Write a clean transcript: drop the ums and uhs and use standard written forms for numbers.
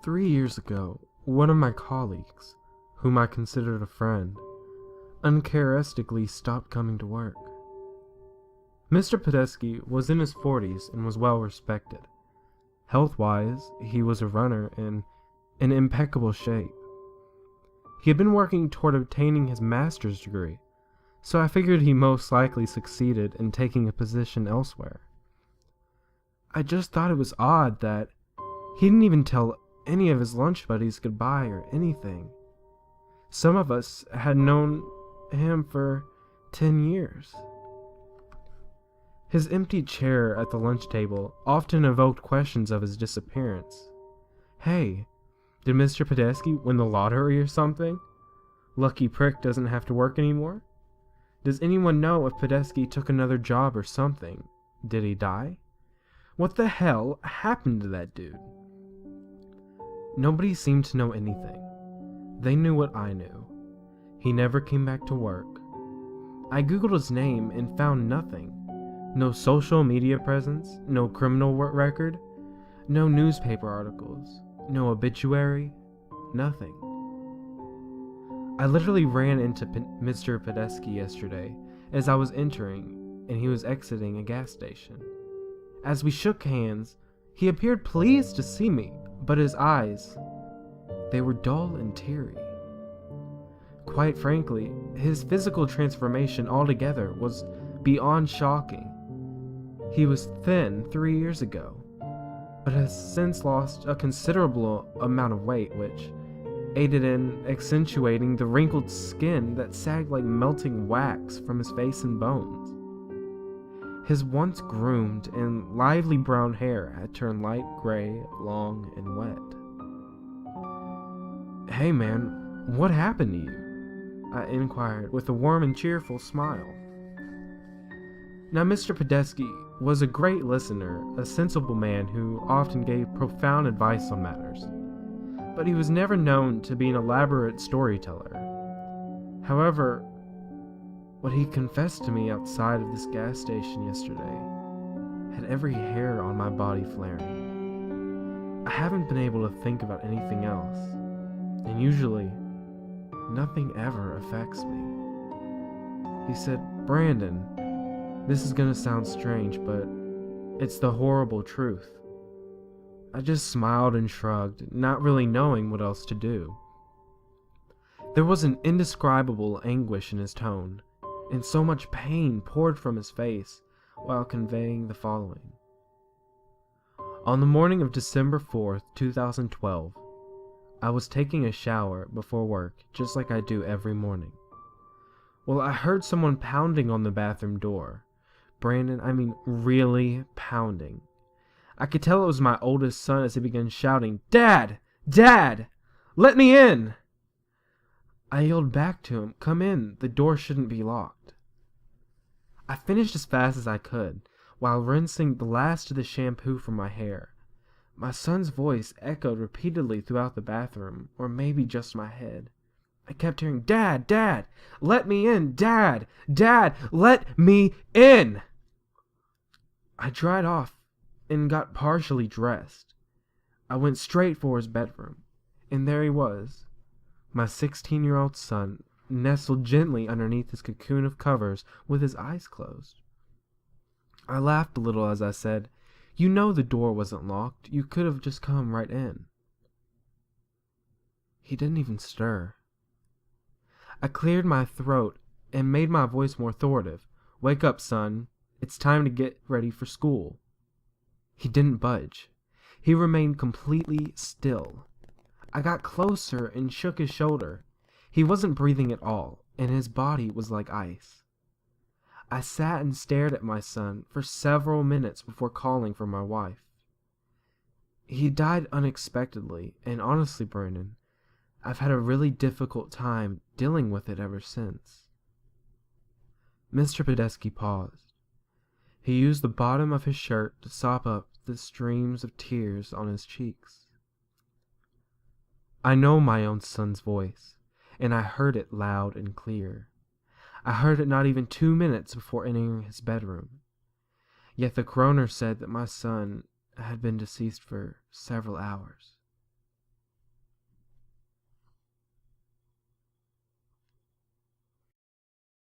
3 years ago, one of my colleagues, whom I considered a friend, uncharacteristically stopped coming to work. Mr. Pedeski was in his 40s and was well respected. Health-wise, he was a runner and in impeccable shape. He had been working toward obtaining his master's degree, so I figured he most likely succeeded in taking a position elsewhere. I just thought it was odd that he didn't even tell any of his lunch buddies goodbye or anything. Some of us had known him for 10 years. His empty chair at the lunch table often evoked questions of his disappearance. Hey, did Mr. Pedeski win the lottery or something? Lucky prick doesn't have to work anymore? Does anyone know if Pedeski took another job or something? Did he die? What the hell happened to that dude? Nobody seemed to know anything. They knew what I knew. He never came back to work. I googled his name and found nothing. No social media presence, no criminal record, no newspaper articles, no obituary, nothing. I literally ran into Mr. Pedeski yesterday as I was entering and he was exiting a gas station. As we shook hands, he appeared pleased to see me, but his eyes, they were dull and teary. Quite frankly, his physical transformation altogether was beyond shocking. He was thin 3 years ago, but has since lost a considerable amount of weight, which aided in accentuating the wrinkled skin that sagged like melting wax from his face and bones. His once groomed and lively brown hair had turned light gray, long, and wet. "Hey man, what happened to you?" I inquired with a warm and cheerful smile. Now Mr. Pedeski was a great listener, a sensible man who often gave profound advice on matters, but he was never known to be an elaborate storyteller. However, what he confessed to me outside of this gas station yesterday had every hair on my body flaring. I haven't been able to think about anything else, and usually, nothing ever affects me. He said, "Brandon, this is gonna sound strange, but it's the horrible truth." I just smiled and shrugged, not really knowing what else to do. There was an indescribable anguish in his tone, and so much pain poured from his face while conveying the following. On the morning of December 4th, 2012, I was taking a shower before work, just like I do every morning. Well, I heard someone pounding on the bathroom door. Brandon, I mean really pounding. I could tell it was my oldest son as he began shouting, "Dad! Dad! Let me in!" I yelled back to him, "Come in, the door shouldn't be locked." I finished as fast as I could, while rinsing the last of the shampoo from my hair. My son's voice echoed repeatedly throughout the bathroom, or maybe just my head. I kept hearing, "Dad! Dad! Let me in! Dad! Dad! Let me in!" I dried off and got partially dressed. I went straight for his bedroom, and there he was, my 16-year-old son, nestled gently underneath his cocoon of covers with his eyes closed. I laughed a little as I said, "You know the door wasn't locked. You could have just come right in." He didn't even stir. I cleared my throat and made my voice more authoritative. "Wake up, son. It's time to get ready for school." He didn't budge. He remained completely still. I got closer and shook his shoulder. He wasn't breathing at all, and his body was like ice. I sat and stared at my son for several minutes before calling for my wife. He died unexpectedly, and honestly, Brandon, I've had a really difficult time dealing with it ever since. Mr. Pedeski paused. He used the bottom of his shirt to sop up the streams of tears on his cheeks. I know my own son's voice, and I heard it loud and clear. I heard it not even 2 minutes before entering his bedroom. Yet the coroner said that my son had been deceased for several hours.